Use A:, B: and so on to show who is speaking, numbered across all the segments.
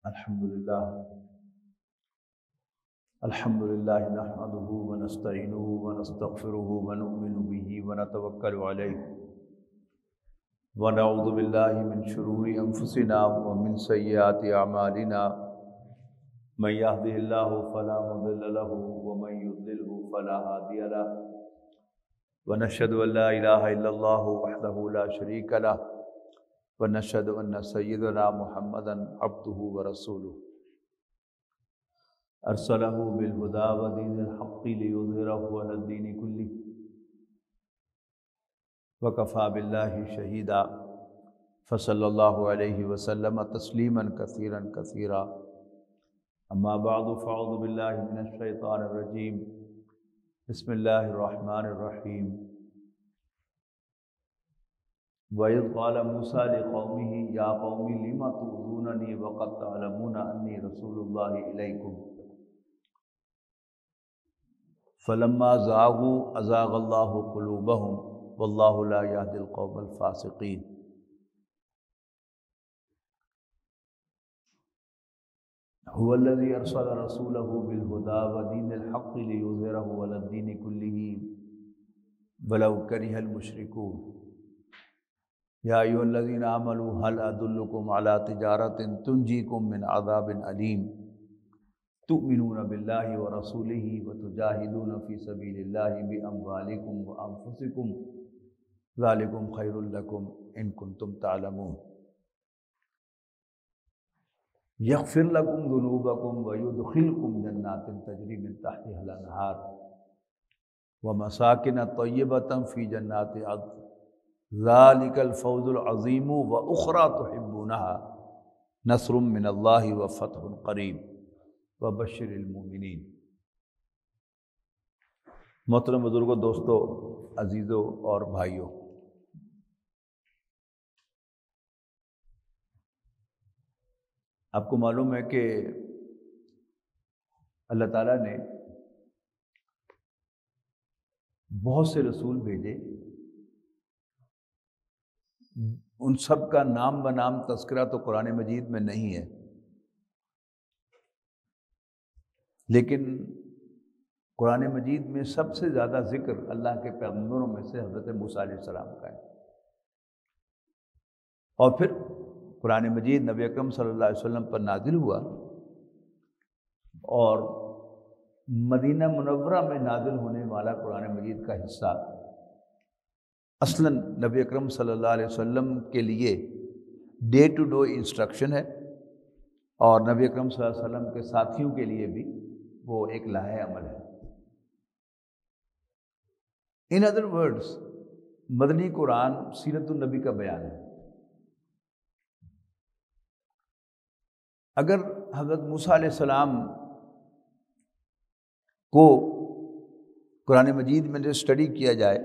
A: الحمدللہ نحمدہ ونستعینہ ونستغفرہ ونؤمن بہ ونتوکل علیہ ونعوذ باللہ من شرور انفسنا ومن سیئات اعمالنا من یہدہ اللہ فلا مضل لہ ومن یضلل فلا ہادی لہ ونشہد ان لا الہ الا اللہ وحدہ لا شریک لہ ونشہد ان سیدنا محمدا عبدہ ورسولہ ارسلہ بالہدی ودین الحق لیظہرہ علی الدین کلہ وکفی باللہ شہیدا فصلی اللہ علیہ وسلم تسلیما کثیرا کثیرا اما بعد فاعوذ باللہ من الشیطان الرجیم بسم اللہ الرحمن الرحیم وَإِذْ قَالَ مُوسَىٰ لِقَوْمِهِ يَا قَوْمِ لِمَ تُؤْذُونَنِي وَقَدْ تَعْلَمُونَ أَنِّي رَسُولُ اللَّهِ إِلَيْكُمْ فَلَمَّا زَاغُوا أَزَاغَ اللَّهُ قُلُوبَهُمْ وَاللَّهُ لَا يَهْدِي الْقَوْمَ الْفَاسِقِينَ هُوَ الَّذِي أَرْسَلَ رَسُولَهُ بِالْهُدَىٰ وَدِينِ الْحَقِّ لِيُظْهِرَهُ عَلَى الدِّينِ كُلِّهِ وَلَوْ كَرِهَ الْمُشْرِكُونَ یا ایھا الذین آمنوا هل ادلکم علی تجارۃ تنجیکم من عذاب علیم تؤمنون باللہ ورسولہ وتجاہدون فی سبیل اللہ باموالکم وانفسکم ذالکم خیر لکم ان کنتم تعلمون یغفر لکم ذنوبکم ویدخلکم جنات تجری من تحتها الانہار ومساکن طیبۃ فی جنات عدن ذالک الفوز العظیم واخری تحبونها نصر من اللہ وفتح قریب وبشر المؤمنین۔ محترم بزرگوں، دوستو، عزیزوں اور بھائیوں، آپ کو معلوم ہے کہ اللہ تعالیٰ نے بہت سے رسول بھیجے، ان سب کا نام بنام تذکرہ تو قرآن مجید میں نہیں ہے، لیکن قرآن مجید میں سب سے زیادہ ذکر اللہ کے پیغمبروں میں سے حضرت موسیٰ علیہ السلام کا ہے۔ اور پھر قرآن مجید نبی اکرم صلی اللہ علیہ وسلم پر نازل ہوا، اور مدینہ منورہ میں نازل ہونے والا قرآن مجید کا حصہ اصلاً نبی اکرم صلی اللہ علیہ وسلم کے لیے ڈے ٹو ڈے انسٹرکشن ہے، اور نبی اکرم صلی اللہ علیہ وسلم کے ساتھیوں کے لیے بھی وہ ایک لائحہ عمل ہے۔ ان ادر ورڈز، مدنی قرآن سیرت النبی کا بیان ہے۔ اگر حضرت موسیٰ علیہ السلام کو قرآن مجید میں جو اسٹڈی کیا جائے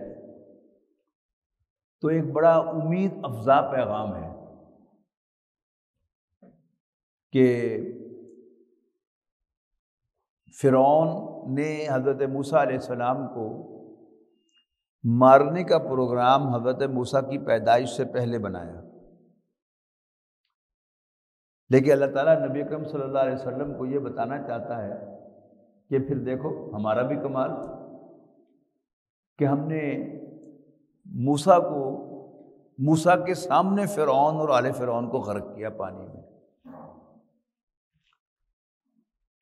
A: تو ایک بڑا امید افزا پیغام ہے کہ فرعون نے حضرت موسیٰ علیہ السلام کو مارنے کا پروگرام حضرت موسیٰ کی پیدائش سے پہلے بنایا، لیکن اللہ تعالیٰ نبی اکرم صلی اللہ علیہ وسلم کو یہ بتانا چاہتا ہے کہ پھر دیکھو ہمارا بھی کمال کہ ہم نے موسیٰ کے سامنے فرعون اور آل فرعون کو غرق کیا پانی میں،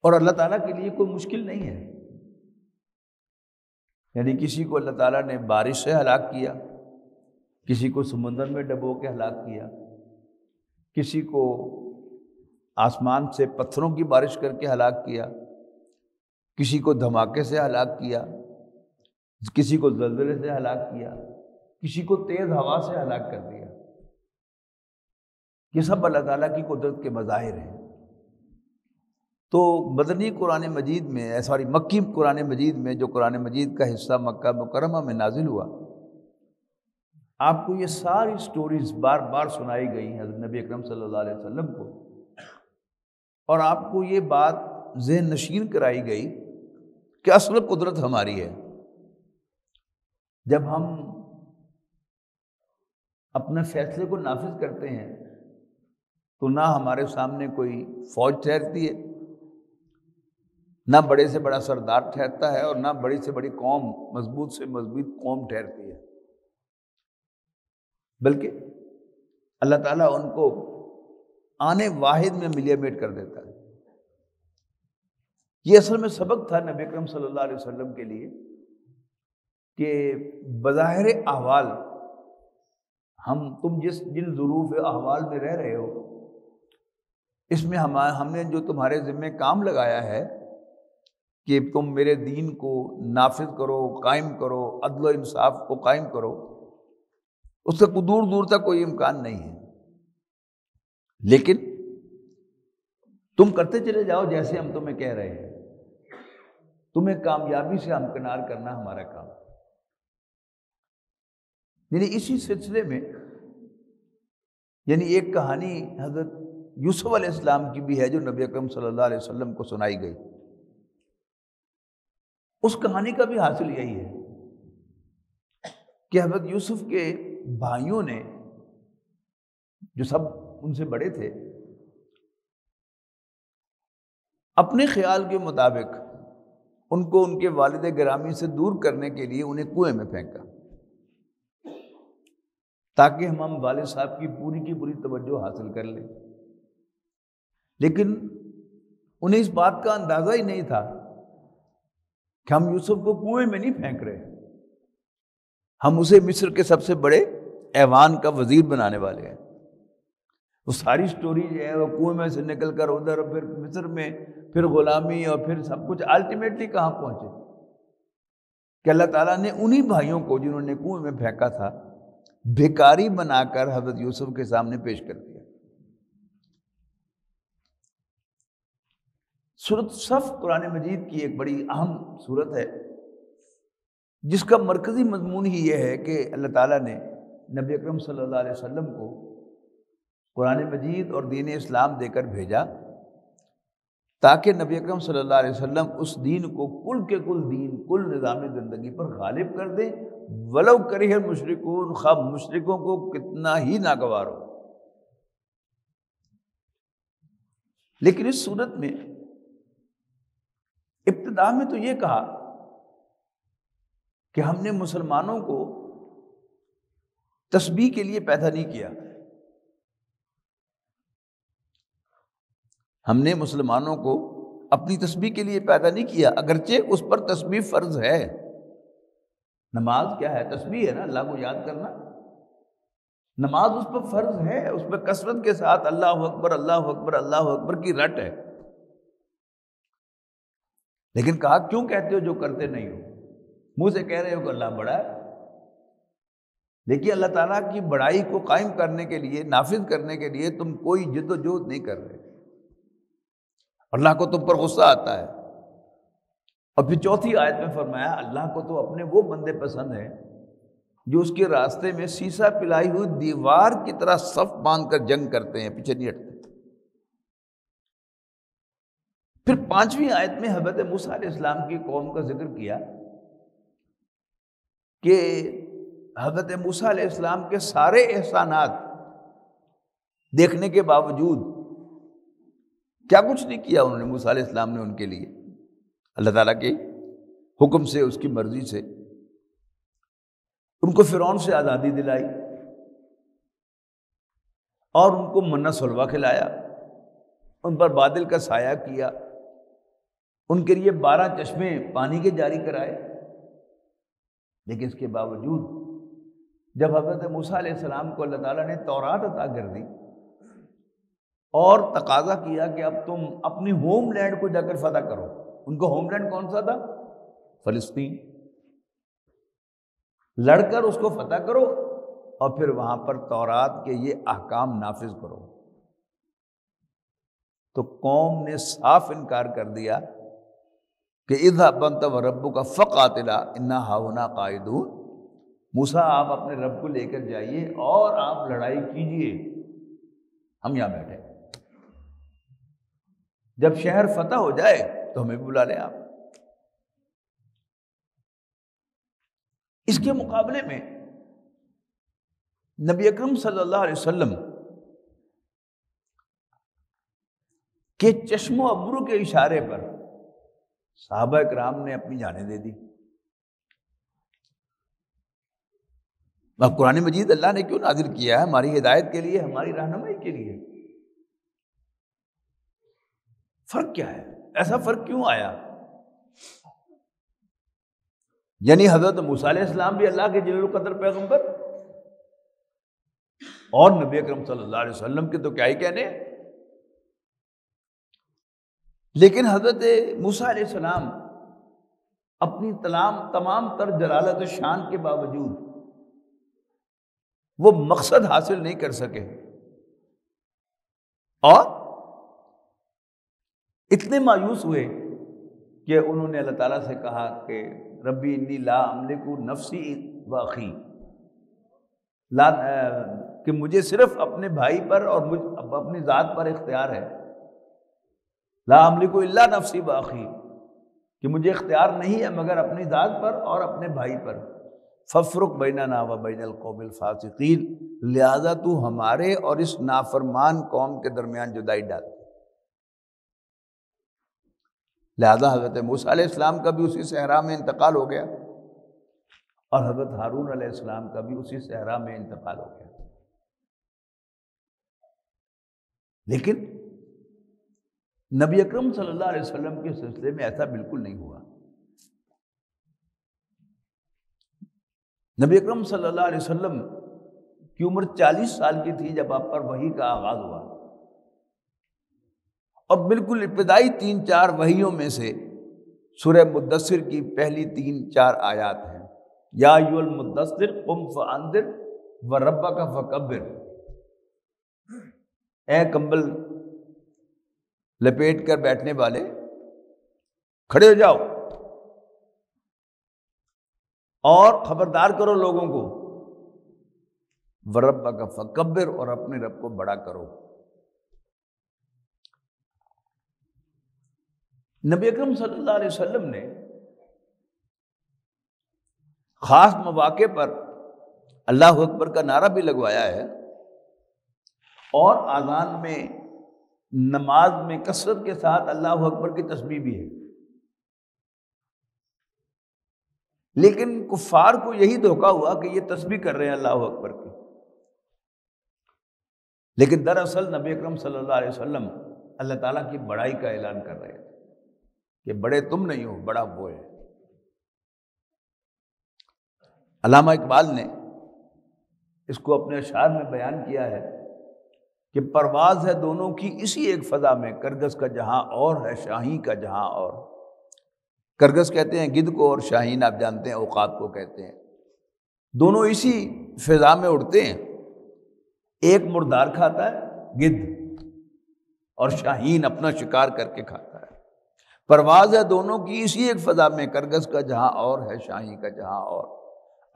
A: اور اللہ تعالیٰ کے لیے کوئی مشکل نہیں ہے۔ یعنی کسی کو اللہ تعالیٰ نے بارش سے ہلاک کیا، کسی کو سمندر میں ڈبو کے ہلاک کیا، کسی کو آسمان سے پتھروں کی بارش کر کے ہلاک کیا، کسی کو دھماکے سے ہلاک کیا، کسی کو زلزلے سے ہلاک کیا، کسی کو تیز ہوا سے ہلاک کر دیا۔ یہ سب اللہ تعالیٰ کی قدرت کے مظاہر ہیں۔ تو مدنی قرآن مجید میں مکی قرآن مجید میں جو قرآن مجید کا حصہ مکہ مکرمہ میں نازل ہوا، آپ کو یہ ساری سٹوریز بار بار سنائی گئی حضرت نبی اکرم صلی اللہ علیہ وسلم کو، اور آپ کو یہ بات ذہن نشین کرائی گئی کہ اصل قدرت ہماری ہے۔ جب ہم اپنے فیصلے کو نافذ کرتے ہیں تو نہ ہمارے سامنے کوئی فوج ٹھہرتی ہے، نہ بڑے سے بڑا سردار ٹھہرتا ہے، اور نہ بڑی سے بڑی قوم، مضبوط سے مضبوط قوم ٹھہرتی ہے، بلکہ اللہ تعالیٰ ان کو آنے واحد میں ملیمیٹ کر دیتا ہے۔ یہ اصل میں سبق تھا نبی اکرم صلی اللہ علیہ وسلم کے لیے کہ بظاہر احوال تم جن ظروف احوال میں رہ رہے ہو، اس میں ہم نے جو تمہارے ذمہ کام لگایا ہے کہ تم میرے دین کو نافذ کرو، قائم کرو، عدل و انصاف کو قائم کرو، اس سے دور دور تک کوئی امکان نہیں ہے، لیکن تم کرتے چلے جاؤ جیسے ہم تمہیں کہہ رہے ہیں، تمہیں کامیابی سے ہمکنار کرنا ہمارا کام۔ یعنی اسی سلسلے میں ایک کہانی حضرت یوسف علیہ السلام کی بھی ہے جو نبی اکرم صلی اللہ علیہ وسلم کو سنائی گئی۔ اس کہانی کا بھی حاصل یہی ہے کہ حضرت یوسف کے بھائیوں نے، جو سب ان سے بڑے تھے، اپنے خیال کے مطابق ان کو ان کے والد گرامی سے دور کرنے کے لیے انہیں کنویں میں پھینکا، تاکہ ہم والد صاحب کی پوری توجہ حاصل کر لیں۔ لیکن انہیں اس بات کا اندازہ ہی نہیں تھا کہ ہم یوسف کو کنویں میں نہیں پھینک رہے، ہم اسے مصر کے سب سے بڑے ایوان کا وزیر بنانے والے ہیں۔ وہ ساری سٹوری جو ہے وہ کنویں میں سے نکل کر ادھر، پھر مصر میں، پھر غلامی، اور پھر سب کچھ الٹیمیٹلی کہاں پہنچے کہ اللہ تعالیٰ نے انہی بھائیوں کو جنہوں نے کنویں میں پھینکا تھا بھیکاری بنا کر حضرت یوسف کے سامنے پیش کر دیا۔ سورۃ صف قرآن مجید کی ایک بڑی اہم سورت ہے، جس کا مرکزی مضمون ہی یہ ہے کہ اللہ تعالیٰ نے نبی اکرم صلی اللہ علیہ وسلم کو قرآن مجید اور دین اسلام دے کر بھیجا تاکہ نبی اکرم صلی اللہ علیہ وسلم اس دین کو کل کے کل دین، کل نظام زندگی پر غالب کر دیں، ولو کرہ المشرکون، خواہ مشرکوں کو کتنا ہی ناگوار ہو۔ لیکن اس صورت میں ابتدا میں تو یہ کہا کہ ہم نے مسلمانوں کو تسبیح کے لیے پیدا نہیں کیا، ہم نے مسلمانوں کو اپنی تسبیح کے لیے پیدا نہیں کیا، اگرچہ اس پر تسبیح فرض ہے۔ نماز کیا ہے؟ تسبیح ہے نا، اللہ کو یاد کرنا۔ نماز اس پر فرض ہے، اس پر کثرت کے ساتھ اللہ اکبر اللہ اکبر اللہ اکبر کی رٹ ہے۔ لیکن کہا کیوں کہتے ہو جو کرتے نہیں ہو؟ منہ سے کہہ رہے ہو کہ اللہ بڑا ہے، لیکن اللہ تعالیٰ کی بڑائی کو قائم کرنے کے لیے، نافذ کرنے کے لیے تم کوئی جد و جہد نہیں کر رہے، اللہ کو تم پر غصہ آتا ہے۔ اور پھر چوتھی آیت میں فرمایا اللہ کو تو اپنے وہ بندے پسند ہیں جو اس کے راستے میں سیسا پلائی ہوئی دیوار کی طرح صف باندھ کر جنگ کرتے ہیں، پیچھے نہیں ہٹتے۔ پھر پانچویں آیت میں حضرت موسیٰ علیہ السلام کی قوم کا ذکر کیا کہ حضرت موسیٰ علیہ السلام کے سارے احسانات دیکھنے کے باوجود کیا کچھ نہیں کیا انہوں نے، موسیٰ علیہ السلام نے ان کے لیے اللہ تعالیٰ کے حکم سے، اس کی مرضی سے ان کو فرعون سے آزادی دلائی اور ان کو منہ سلویٰ کھلایا، ان پر بادل کا سایہ کیا، ان کے لیے 12 چشمے پانی کے جاری کرائے۔ لیکن اس کے باوجود جب حضرت موسیٰ علیہ السلام کو اللہ تعالیٰ نے تورات عطا کر دی اور تقاضا کیا کہ اب تم اپنی ہوم لینڈ کو جا کر فتح کرو، ان کا ہوم لینڈ کون سا تھا؟ فلسطین، لڑ کر اس کو فتح کرو اور پھر وہاں پر تورات کے یہ احکام نافذ کرو، تو قوم نے صاف انکار کر دیا کہ اذهب انت وربک فقاتلا انا ہاہنا قاعدون، موسیٰ آپ اپنے رب کو لے کر جائیے اور آپ لڑائی کیجئے، ہم یہاں بیٹھے، جب شہر فتح ہو جائے تو ہمیں بلا لیں آپ۔ اس کے مقابلے میں نبی اکرم صلی اللہ علیہ وسلم کہ چشم و ابرو کے اشارے پر صحابہ کرام نے اپنی جانیں دے دی۔ اب قرآن مجید اللہ نے کیوں نازل کیا ہے؟ ہماری ہدایت کے لیے، ہماری رہنمائی کے لیے۔ فرق کیا ہے؟ ایسا فرق کیوں آیا؟ یعنی حضرت موسیٰ علیہ السلام بھی اللہ کے جلیل القدر پیغمبر، اور نبی اکرم صلی اللہ علیہ وسلم کے تو کیا ہی کہنے۔ لیکن حضرت موسیٰ علیہ السلام اپنی تمام تر جلالت و شان کے باوجود وہ مقصد حاصل نہیں کر سکے، اور اتنے مایوس ہوئے کہ انہوں نے اللہ تعالیٰ سے کہا کہ ربی انی لا املک نفسی و اخی، کہ مجھے صرف اپنے بھائی پر اور اپنی ذات پر اختیار ہے، لا املک الا نفسی و اخی، کہ مجھے اختیار نہیں ہے مگر اپنی ذات پر اور اپنے بھائی پر، فافرق بیننا و بین القوم الفاسقین، لہذا تو ہمارے اور اس نافرمان قوم کے درمیان جدائی ڈال۔ لہذا حضرت موسیٰ علیہ السلام کا بھی اسی صحرا میں انتقال ہو گیا، اور حضرت ہارون علیہ السلام کا بھی اسی صحرا میں انتقال ہو گیا۔ لیکن نبی اکرم صلی اللہ علیہ وسلم کے سلسلے میں ایسا بالکل نہیں ہوا۔ نبی اکرم صلی اللہ علیہ وسلم کی عمر 40 سال کی تھی جب آپ پر وحی کا آغاز ہوا، اور بالکل ابتدائی 3-4 وحیوں میں سے سورہ مدثر کی پہلی 3-4 آیات ہیں، یا ایھا المدثر قم فانذر وربک فکبر، اے کمبل لپیٹ کر بیٹھنے والے کھڑے ہو جاؤ اور خبردار کرو لوگوں کو، وربک فکبر، اور اپنے رب کو بڑا کرو۔ نبی اکرم صلی اللہ علیہ وسلم نے خاص مواقع پر اللہ اکبر کا نعرہ بھی لگوایا ہے، اور اذان میں، نماز میں کثرت کے ساتھ اللہ اکبر کی تسبیح بھی ہے۔ لیکن کفار کو یہی دھوکہ ہوا کہ یہ تسبیح کر رہے ہیں اللہ اکبر کی، لیکن دراصل نبی اکرم صلی اللہ علیہ وسلم اللہ تعالیٰ کی بڑائی کا اعلان کر رہے تھے کہ بڑے تم نہیں ہو، بڑا وہ ہے۔ علامہ اقبال نے اس کو اپنے اشعار میں بیان کیا ہے کہ پرواز ہے دونوں کی اسی ایک فضا میں، کرگس کا جہاں اور ہے شاہین کا جہاں اور۔ کرگس کہتے ہیں گدھ کو، اور شاہین آپ جانتے ہیں عقاب کو کہتے ہیں۔ دونوں اسی فضا میں اڑتے ہیں، ایک مردار کھاتا ہے گدھ، اور شاہین اپنا شکار کر کے کھاتا ہے۔ پرواز ہے دونوں کی اسی ایک فضا میں، کرگس کا جہاں اور ہے شاہین کا جہاں اور۔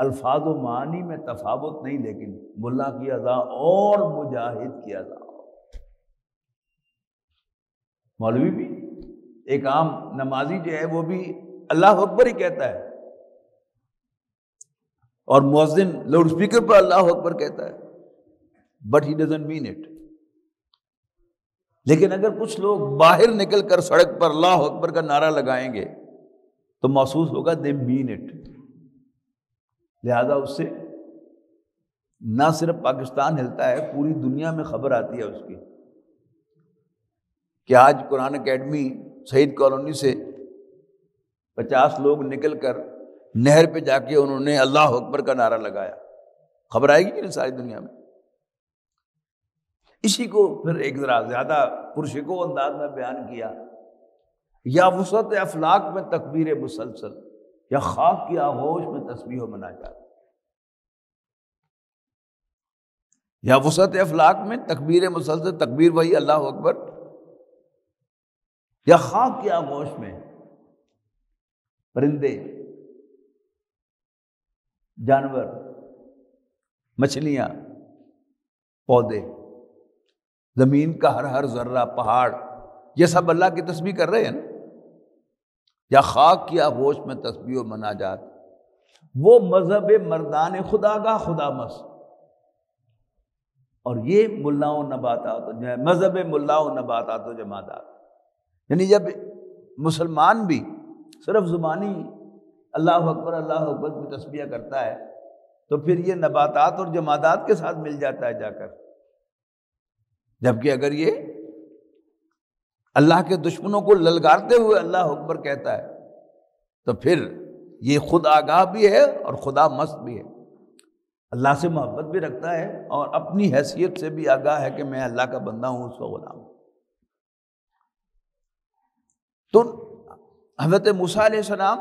A: الفاظ و معانی میں تفاوت نہیں، لیکن ملا کی اذا اور مجاہد کی اذا اور۔ مولوی بھی، ایک عام نمازی جو ہے وہ بھی اللہ اکبر ہی کہتا ہے، اور مؤذن لاؤڈ اسپیکر پر اللہ اکبر کہتا ہے، but he doesn't mean it. لیکن اگر کچھ لوگ باہر نکل کر سڑک پر اللہ اکبر کا نعرہ لگائیں گے تو محسوس ہوگا دے مین اٹ۔ لہذا اس سے نہ صرف پاکستان ہلتا ہے، پوری دنیا میں خبر آتی ہے اس کی، کہ آج قرآن اکیڈمی شہید کالونی سے 50 لوگ نکل کر نہر پہ جا کے انہوں نے اللہ اکبر کا نعرہ لگایا۔ خبر آئے گی کہ نہیں ساری دنیا میں؟ اسی کو پھر ایک ذرا زیادہ پرشکو انداز میں بیان کیا، یا وسعت افلاک میں تکبیر مسلسل، یا خاک کی آغوش میں تسبیح و مناجات۔ یا وسعت افلاک میں تکبیر مسلسل، تکبیر وہی اللہ اکبر، یا خاک کی آغوش میں پرندے، جانور، مچھلیاں، پودے، زمین کا ہر ذرہ، پہاڑ، یہ سب اللہ کی تسبیح کر رہے ہیں نا۔ یا خاک کی آغوش میں تسبیح و مناجات، وہ مذہب مردان خدا کا خدا مس، اور یہ ملا و نباتات، مذہب ملا و نباتات و جماعات۔ یعنی جب مسلمان بھی صرف زبانی اللہ اکبر کی تسبیح کرتا ہے تو پھر یہ نباتات اور جمادات کے ساتھ مل جاتا ہے جا کر، جبکہ اگر یہ اللہ کے دشمنوں کو للکارتے ہوئے اللہ اکبر کہتا ہے تو پھر یہ خود آگاہ بھی ہے اور خدا مست بھی ہے، اللہ سے محبت بھی رکھتا ہے اور اپنی حیثیت سے بھی آگاہ ہے کہ میں اللہ کا بندہ ہوں، اس کا غلام ہوں۔ تو حضرت موسیٰ علیہ السلام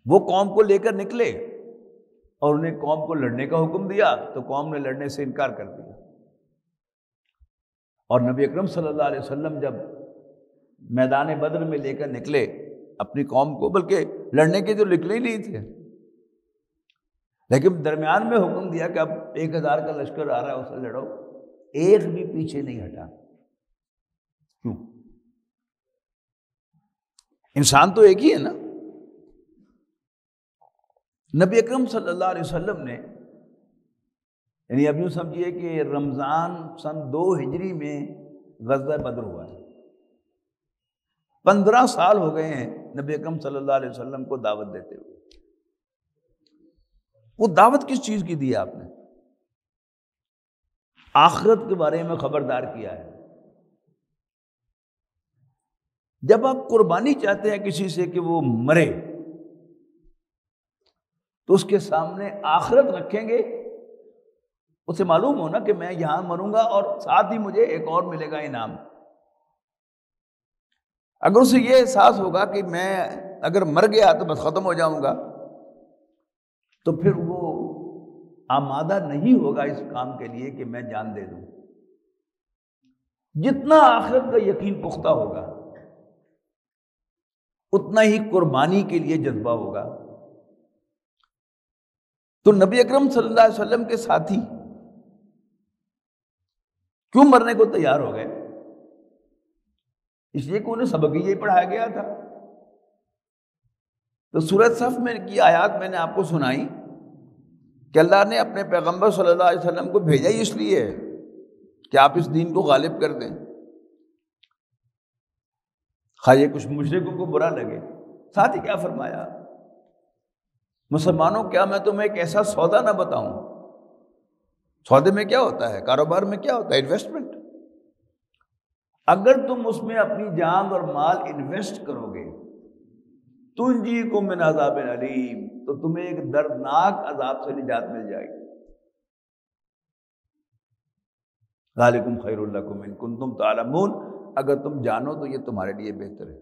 A: وہ قوم کو لے کر نکلے اور انہیں قوم کو لڑنے کا حکم دیا تو قوم نے لڑنے سے انکار کر دیا، اور نبی اکرم صلی اللہ علیہ وسلم جب میدان بدر میں لے کر نکلے اپنی قوم کو، بلکہ لڑنے کے جو نکلے ہی نہیں تھے، لیکن درمیان میں حکم دیا کہ اب 1000 کا لشکر آ رہا ہے، اسے لڑو، ایک بھی پیچھے نہیں ہٹا۔ کیوں؟ انسان تو ایک ہی ہے نا۔ نبی اکرم صلی اللہ علیہ وسلم نے، یعنی اب یوں سمجھیے کہ رمضان سن 2 ہجری میں غزوہ بدر ہوا ہے، 15 سال ہو گئے ہیں نبی اکرم صلی اللہ علیہ وسلم کو دعوت دیتے ہوئے۔ وہ دعوت کس چیز کی دی ہے آپ نے؟ آخرت کے بارے میں خبردار کیا ہے۔ جب آپ قربانی چاہتے ہیں کسی سے کہ وہ مرے تو اس کے سامنے آخرت رکھیں گے، اسے معلوم ہونا کہ میں یہاں مروں گا اور ساتھ ہی مجھے ایک اور ملے گا انعام۔ اگر اسے یہ احساس ہوگا کہ میں اگر مر گیا تو بس ختم ہو جاؤں گا، تو پھر وہ آمادہ نہیں ہوگا اس کام کے لیے کہ میں جان دے دوں۔ جتنا آخرت کا یقین پختہ ہوگا اتنا ہی قربانی کے لیے جذبہ ہوگا۔ تو نبی اکرم صلی اللہ علیہ وسلم کے ساتھی کیوں مرنے کو تیار ہو گئے؟ اس لیے کہ انہیں سبق یہی پڑھایا گیا تھا۔ تو سورہ صف میں کی آیات میں نے آپ کو سنائی کہ اللہ نے اپنے پیغمبر صلی اللہ علیہ وسلم کو بھیجا ہی اس لیے کہ آپ اس دین کو غالب کر دیں، خواہ یہ کچھ مشرکوں کو برا لگے۔ ساتھ ہی کیا فرمایا؟ مسلمانوں کیا میں تمہیں ایک ایسا سودا نہ بتاؤں؟ سودے میں کیا ہوتا ہے؟ کاروبار میں کیا ہوتا ہے؟ انویسٹمنٹ۔ اگر تم اس میں اپنی جان اور مال انویسٹ کرو گے تنجیکم من عذاب علیم، تو تمہیں ایک دردناک عذاب سے نجات مل جائے گی۔ ذالکم خیر لکم ان کنتم تعلمون، اگر تم جانو تو یہ تمہارے لیے بہتر ہے۔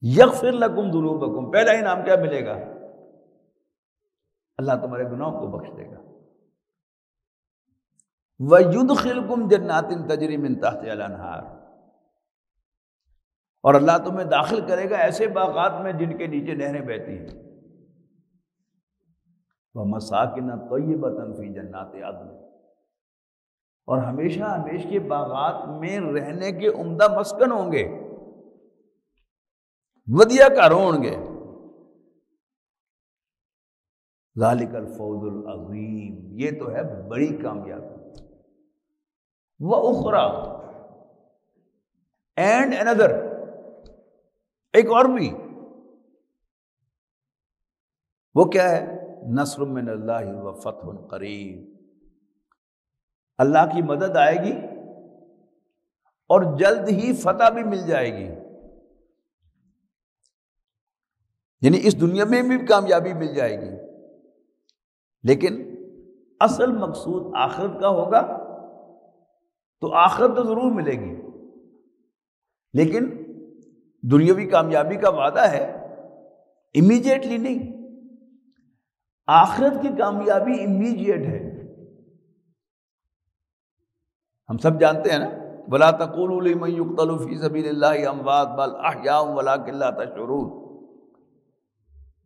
A: یغفر لکم ذنوبکم، پہلا انعام کیا ملے گا؟ اللہ تمہارے گناہوں کو بخش دے گا۔ وَيُدْخِلْكُمْ جَنَّاتٍ تَجْرِي مِن تَحْتِهَا الْأَنْهَارُ، اور اللہ تمہیں داخل کرے گا ایسے باغات میں جن کے نیچے نہریں بہتی ہیں۔ وَمَسَاكِنَ طَيِّبَةً فِي جَنَّاتِ عَدْنٍ، اور ہمیشہ ہمیشہ کے باغات میں رہنے کے عمدہ مسکن ہوں گے، ودیع گھر ہوں گے۔ ذالک الفوز العظیم، یہ تو ہے بڑی کامیابی۔ وَأُخْرَى، اینڈ another، ایک اور بھی، وہ کیا ہے؟ نصر من اللہ وفتح قریب، اللہ کی مدد آئے گی اور جلد ہی فتح بھی مل جائے گی، یعنی اس دنیا میں بھی کامیابی مل جائے گی، لیکن اصل مقصود آخرت کا ہوگا تو آخرت تو ضرور ملے گی، لیکن دنیاوی کامیابی کا وعدہ ہے امیجیٹلی نہیں، آخرت کی کامیابی امیجیٹ ہے۔ ہم سب جانتے ہیں نا، وَلَا تَقُولُوا لِمَن يُقْتَلُ فِي سَبِيلِ اللَّهِ أَمْوَاتٌ بَلْ أَحْيَاءٌ وَلَٰكِن لَّا تَشْعُرُونَ،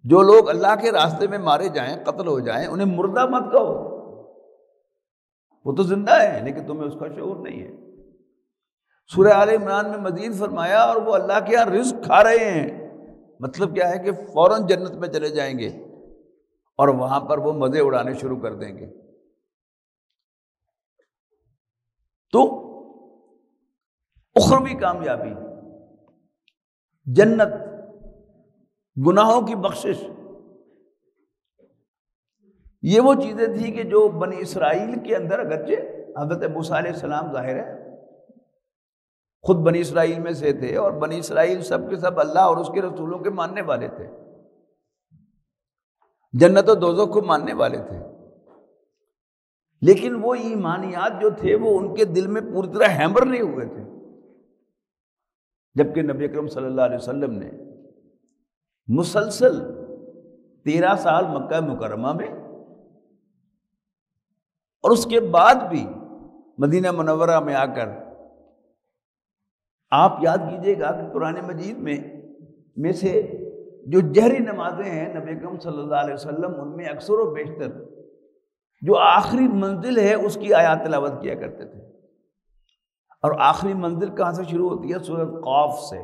A: جو لوگ اللہ کے راستے میں مارے جائیں، قتل ہو جائیں، انہیں مردہ مت کہو، وہ تو زندہ ہے لیکن تمہیں اس کا شعور نہیں ہے۔ سورہ آل عمران میں مزید فرمایا اور وہ اللہ کے یہاں رزق کھا رہے ہیں، مطلب کیا ہے کہ فوراً جنت میں چلے جائیں گے اور وہاں پر وہ مزے اڑانے شروع کر دیں گے۔ تو اخروی کامیابی، جنت، گناہوں کی بخشش، یہ وہ چیزیں تھیں کہ جو بنی اسرائیل کے اندر، اگرچہ حضرت موسیٰ علیہ السلام ظاہر ہے خود بنی اسرائیل میں سے تھے، اور بنی اسرائیل سب کے سب اللہ اور اس کے رسولوں کے ماننے والے تھے، جنت و دوزخ کو ماننے والے تھے، لیکن وہ ایمانیات جو تھے وہ ان کے دل میں پوری طرح ہیمر نہیں ہوئے تھے، جبکہ نبی اکرم صلی اللہ علیہ وسلم نے مسلسل 13 سال مکہ مکرمہ میں اور اس کے بعد بھی مدینہ منورہ میں آ کر، آپ یاد کیجئے گا کہ قرآن مجید میں سے جو جہری نمازیں ہیں نبی اکرم صلی اللہ علیہ وسلم ان میں اکثر و بیشتر جو آخری منزل ہے اس کی آیات تلاوت کیا کرتے تھے، اور آخری منزل کہاں سے شروع ہوتی ہے؟ سورۃ قاف سے،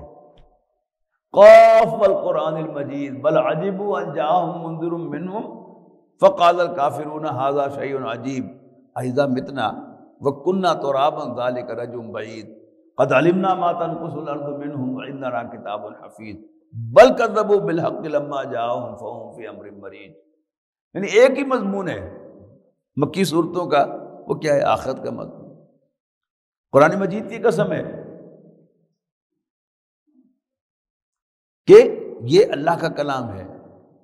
A: قاف والقرآن المجید بل عجبوا ان جاءهم منذر منهم فقال الكافرون هذا شيء عجیب اذا متنا وكنا ترابا ذلك رجع بعید قد علمنا ما تنقص الارض منهم وعندنا کتاب حفیظ بل كذبوا بالحق لما جاءهم فهم في امر مريج۔ یعنی ایک ہی مضمون ہے مکی صورتوں کا، وہ کیا ہے؟ آخرت کا مضمون۔ قرآن مجید کی قسم ہے کہ یہ اللہ کا کلام ہے،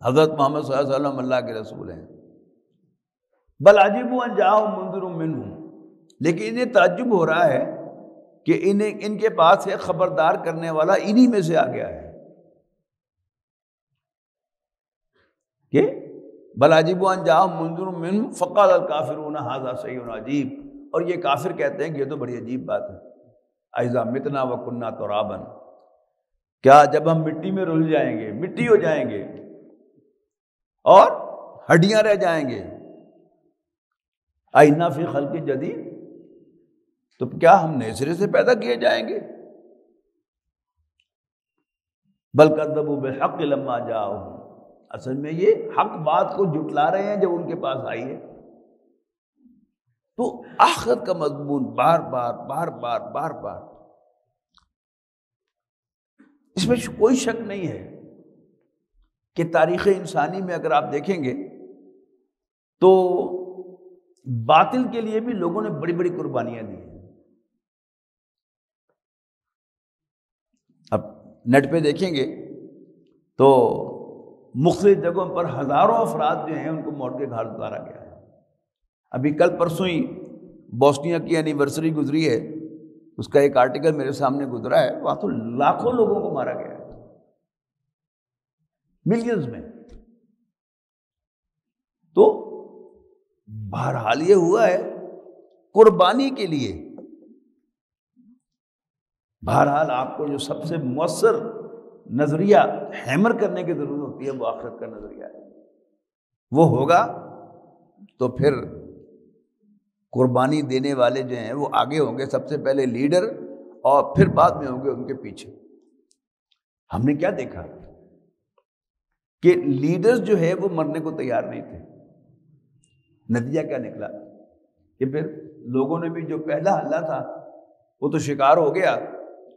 A: حضرت محمد صلی اللہ علیہ وسلم اللہ کے رسول ہیں۔ بل عجبوا ان جاءهم منذر منهم، لیکن انہیں تعجب ہو رہا ہے کہ ان کے پاس ایک خبردار کرنے والا انہی میں سے آ گیا ہے، کہ بل عجبوا ان جاءهم منذر منهم فقال الكافرون هذا شيء عجیب، اور یہ کافر کہتے ہیں کہ یہ تو بڑی عجیب بات ہے، اذا متنا وكنا ترابا، کیا جب ہم مٹی میں رل جائیں گے، مٹی ہو جائیں گے اور ہڈیاں رہ جائیں گے، ائنا فی خلق جدید، تو کیا ہم نئے سرے سے پیدا کیے جائیں گے؟ بل کذبوا بالحق لما جاءهم، اصل میں یہ حق بات کو جھٹلا رہے ہیں جب ان کے پاس آئی ہے۔ تو آخرت کا مضمون بار بار اس میں کوئی شک نہیں ہے کہ تاریخ انسانی میں اگر آپ دیکھیں گے تو باطل کے لیے بھی لوگوں نے بڑی بڑی قربانیاں دی ہیں۔ اب نیٹ پہ دیکھیں گے تو مختلف جگہوں پر ہزاروں افراد جو ہیں ان کو موت کے گھاٹ اتارا گیا ہے۔ ابھی کل پرسوں ہی بوسنیا کی اینیورسری گزری ہے، اس کا ایک آرٹیکل میرے سامنے گزرا ہے، وہاں تو لاکھوں لوگوں کو مارا گیا ہے، ملینز میں۔ تو بہرحال یہ ہوا ہے قربانی کے لیے، بہرحال آپ کو جو سب سے مؤثر نظریہ ہیمر کرنے کی ضرورت ہوتی ہے وہ آخرت کا نظریہ ہے، وہ ہوگا تو پھر قربانی دینے والے جو ہیں وہ آگے ہوں گے، سب سے پہلے لیڈر، اور پھر بعد میں ہوں گے ان کے پیچھے۔ ہم نے کیا دیکھا کہ لیڈرز جو ہے وہ مرنے کو تیار نہیں تھے، نتیجہ کیا نکلا کہ پھر لوگوں نے بھی جو پہلا حملہ تھا وہ تو شکار ہو گیا،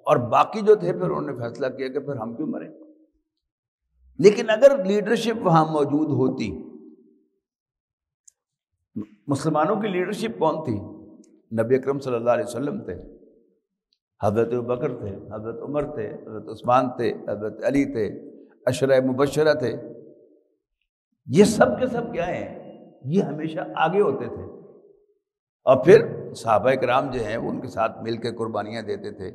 A: اور باقی جو تھے پھر انہوں نے فیصلہ کیا کہ پھر ہم کیوں مریں۔ لیکن اگر لیڈرشپ وہاں موجود ہوتی، مسلمانوں کی لیڈرشپ کون تھی؟ نبی اکرم صلی اللہ علیہ وسلم تھے، حضرت ابوبکر تھے، حضرت عمر تھے، حضرت عثمان تھے، حضرت علی تھے، عشرہ مبشرہ تھے۔ یہ سب کے سب کیا ہیں؟ یہ ہمیشہ آگے ہوتے تھے، اور پھر صحابہ کرام جو ہیں وہ ان کے ساتھ مل کے قربانیاں دیتے تھے۔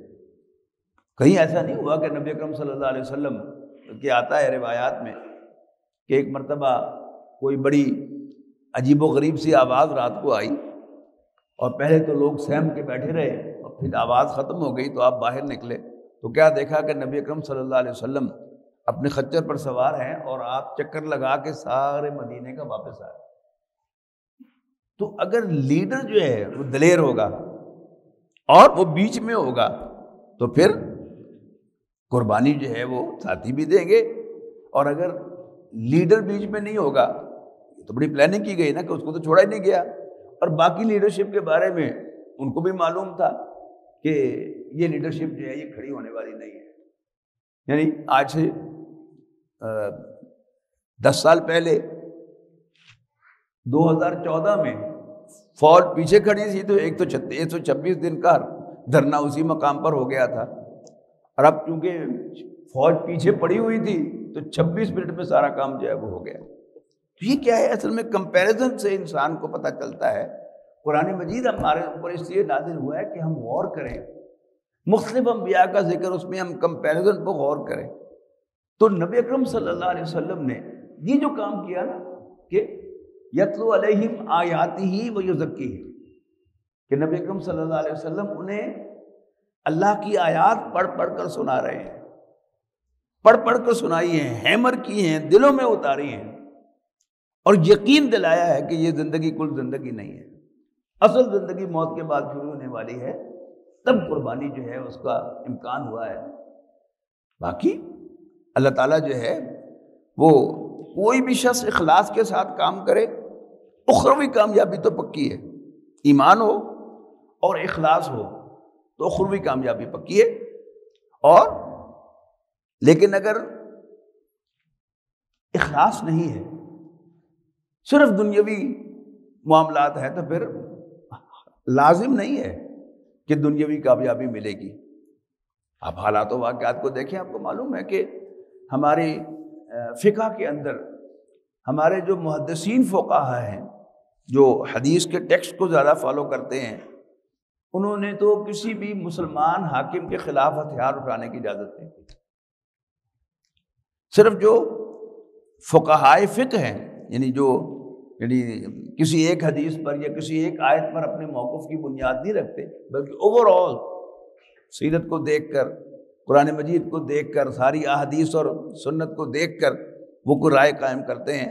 A: کہیں ایسا نہیں ہوا کہ نبی اکرم صلی اللہ علیہ وسلم کہ آتا ہے روایات میں کہ ایک مرتبہ کوئی بڑی عجیب و غریب سی آواز رات کو آئی، اور پہلے تو لوگ سہم کے بیٹھے رہے، اور پھر آواز ختم ہو گئی تو آپ باہر نکلے تو کیا دیکھا کہ نبی اکرم صلی اللہ علیہ وسلم اپنے خچر پر سوار ہیں، اور آپ چکر لگا کے سارے مدینے کا واپس آئے۔ تو اگر لیڈر جو ہے وہ دلیر ہوگا اور وہ بیچ میں ہوگا تو پھر قربانی جو ہے وہ ساتھی بھی دیں گے، اور اگر لیڈر بیچ میں نہیں ہوگا تو بڑی پلاننگ کی گئی نا کہ اس کو تو چھوڑا ہی نہیں گیا، اور باقی لیڈرشپ کے بارے میں ان کو بھی معلوم تھا کہ یہ لیڈرشپ جو ہے یہ کھڑی ہونے والی نہیں ہے. یعنی آج سے 10 سال پہلے 2014 میں فوج پیچھے کھڑی تھی تو 126 دن کا دھرنا اسی مقام پر ہو گیا تھا، اور اب چونکہ فوج پیچھے پڑی ہوئی تھی تو 26 منٹ میں سارا کام جو ہے وہ ہو گیا. تو یہ کیا ہے؟ اصل میں کمپیریزن سے انسان کو پتہ چلتا ہے. قرآن مجید ہمارے اوپر اس لیے نازل ہوا ہے کہ ہم غور کریں، مختلف انبیاء کا ذکر، اس میں ہم کمپیریزن پر غور کریں. تو نبی اکرم صلی اللہ علیہ وسلم نے یہ جو کام کیا نا کہ یتلو علیہم آیاتہ و یزکیہم، کہ نبی اکرم صلی اللہ علیہ وسلم انہیں اللہ کی آیات پڑھ پڑھ کر سنا رہے ہیں، پڑھ پڑھ کر سنائی ہیں، ہیمر کی ہیں، دلوں میں اتاری ہیں، اور یقین دلایا ہے کہ یہ زندگی کل زندگی نہیں ہے، اصل زندگی موت کے بعد شروع ہونے والی ہے. تب قربانی جو ہے اس کا امکان ہوا ہے. باقی اللہ تعالیٰ جو ہے وہ کوئی بھی شخص اخلاص کے ساتھ کام کرے، اخروی کامیابی تو پکی ہے. ایمان ہو اور اخلاص ہو تو اخروی کامیابی پکی ہے. اور لیکن اگر اخلاص نہیں ہے، صرف دنیاوی معاملات ہے، تو پھر لازم نہیں ہے کہ دنیاوی کامیابی ملے گی. آپ حالات و واقعات کو دیکھیں، آپ کو معلوم ہے کہ ہماری فقہ کے اندر ہمارے جو محدثین فقہا ہیں، جو حدیث کے ٹیکسٹ کو زیادہ فالو کرتے ہیں، انہوں نے تو کسی بھی مسلمان حاکم کے خلاف ہتھیار اٹھانے کی اجازت نہیں دی. صرف جو فقہائے فقہ ہیں، یعنی کسی ایک حدیث پر یا کسی ایک آیت پر اپنے موقف کی بنیاد نہیں رکھتے، بلکہ اوور آل سیرت کو دیکھ کر، قرآن مجید کو دیکھ کر، ساری احادیث اور سنت کو دیکھ کر وہ کوئی رائے قائم کرتے ہیں.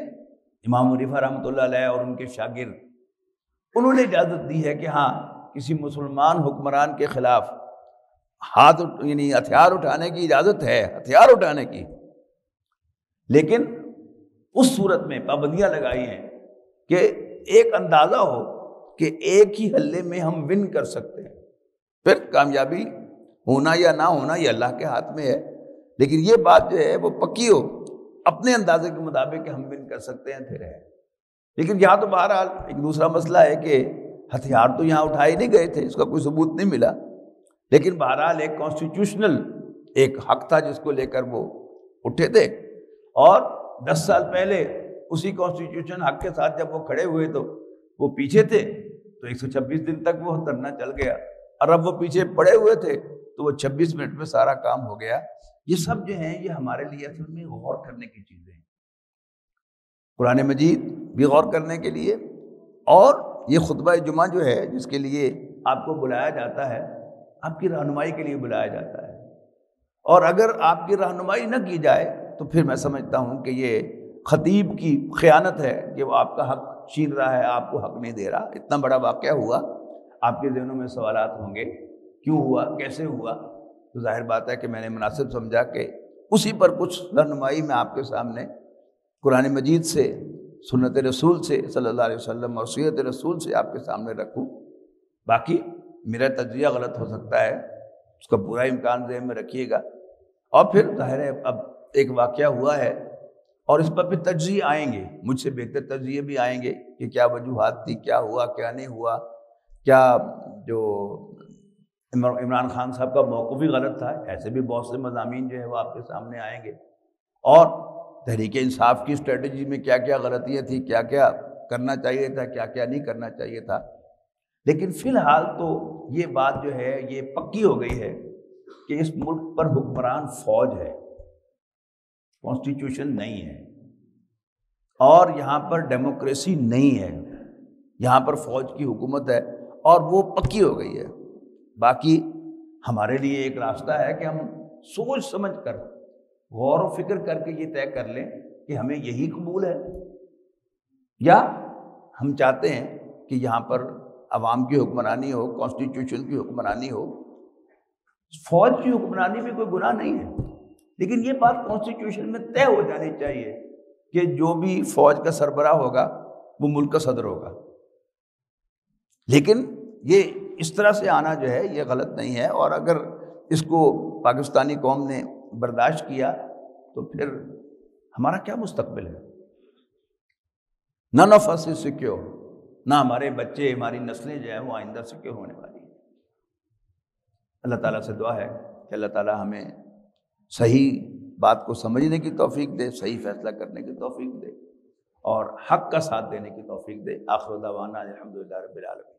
A: امام حنیفہ رحمۃ اللہ علیہ اور ان کے شاگرد، انہوں نے اجازت دی ہے کہ ہاں کسی مسلمان حکمران کے خلاف ہتھیار اٹھانے کی اجازت ہے، ہتھیار اٹھانے کی، لیکن اس صورت میں پابندیاں لگائی ہیں کہ ایک اندازہ ہو کہ ایک ہی حلے میں ہم ون کر سکتے ہیں. پھر کامیابی ہونا یا نہ ہونا یہ اللہ کے ہاتھ میں ہے، لیکن یہ بات جو ہے وہ پکی ہو، اپنے اندازے کے مطابق کہ ہم ون کر سکتے ہیں پھر ہے. لیکن یہاں تو بہرحال ایک دوسرا مسئلہ ہے کہ ہتھیار تو یہاں اٹھائے نہیں گئے تھے، اس کا کوئی ثبوت نہیں ملا، لیکن بہرحال ایک کانسٹیٹیوشنل ایک حق تھا جس کو لے کر وہ اٹھے تھے. اور 10 سال پہلے اسی کانسٹیٹیوشن حق کے ساتھ جب وہ کھڑے ہوئے تو وہ پیچھے تھے، تو 126 دن تک وہ دھرنا چل گیا، اور اب وہ پیچھے پڑے ہوئے تھے تو وہ 26 منٹ میں سارا کام ہو گیا. یہ سب جو ہیں یہ ہمارے لیے اصل میں غور کرنے کی چیزیں ہیں. قرآن مجید بھی غور کرنے کے لیے، اور یہ خطبہ جمعہ جو ہے جس کے لیے آپ کو بلایا جاتا ہے، آپ کی رہنمائی کے لیے بلایا جاتا ہے. اور اگر آپ کی رہنمائی نہ کی جائے تو پھر میں سمجھتا ہوں کہ یہ خطیب کی خیانت ہے کہ وہ آپ کا حق چھین رہا ہے، آپ کو حق نہیں دے رہا. اتنا بڑا واقعہ ہوا، آپ کے ذہنوں میں سوالات ہوں گے، کیوں ہوا، کیسے ہوا؟ تو ظاہر بات ہے کہ میں نے مناسب سمجھا کہ اسی پر کچھ رہنمائی میں آپ کے سامنے قرآن مجید سے، سنت رسول سے صلی اللہ علیہ وسلم اور سیرت رسول سے آپ کے سامنے رکھوں. باقی میرا تجزیہ غلط ہو سکتا ہے، اس کا پورا امکان ذہن میں رکھیے گا. اور پھر ظاہر ہے اب ایک واقعہ ہوا ہے اور اس پر پھر تجزیے آئیں گے، مجھ سے بہتر تجزیے بھی آئیں گے کہ کیا وجوہات تھی، کیا ہوا، کیا نہیں ہوا، کیا جو عمران خان صاحب کا موقف بھی غلط تھا. ایسے بھی بہت سے مضامین جو ہے وہ آپ کے سامنے آئیں گے. اور تحریک انصاف کی اسٹریٹجی میں کیا کیا غلطیاں تھیں، کیا کیا کرنا چاہیے تھا، کیا کیا نہیں کرنا چاہیے تھا. لیکن فی الحال تو یہ بات جو ہے یہ پکی ہو گئی ہے کہ اس ملک پر حکمران فوج ہے، کانسٹیٹیوشن نہیں ہے، اور یہاں پر ڈیموکریسی نہیں ہے، یہاں پر فوج کی حکومت ہے، اور وہ پکی ہو گئی ہے. باقی ہمارے لیے ایک راستہ ہے کہ ہم سوچ سمجھ کر، غور و فکر کر کے یہ طے کر لیں کہ ہمیں یہی قبول ہے، یا ہم چاہتے ہیں کہ یہاں پر عوام کی حکمرانی ہو، کانسٹیٹیوشن کی حکمرانی ہو. فوج کی حکمرانی میں کوئی گناہ نہیں ہے، لیکن یہ بات کانسٹیٹیوشن میں طے ہو جانی چاہیے کہ جو بھی فوج کا سربراہ ہوگا وہ ملک کا صدر ہوگا. لیکن یہ اس طرح سے آنا جو ہے یہ غلط نہیں ہے، اور اگر اس کو پاکستانی قوم نے برداشت کیا تو پھر ہمارا کیا مستقبل ہے؟ none of us is secure، نہ ہمارے بچے، ہماری نسلیں جو ہیں وہ آئندہ سیکیور ہونے والی ہیں۔ اللہ تعالیٰ سے دعا ہے کہ اللہ تعالیٰ ہمیں صحیح بات کو سمجھنے کی توفیق دے، صحیح فیصلہ کرنے کی توفیق دے، اور حق کا ساتھ دینے کی توفیق دے۔ آخر دعوانا الحمدللہ رب العالمین۔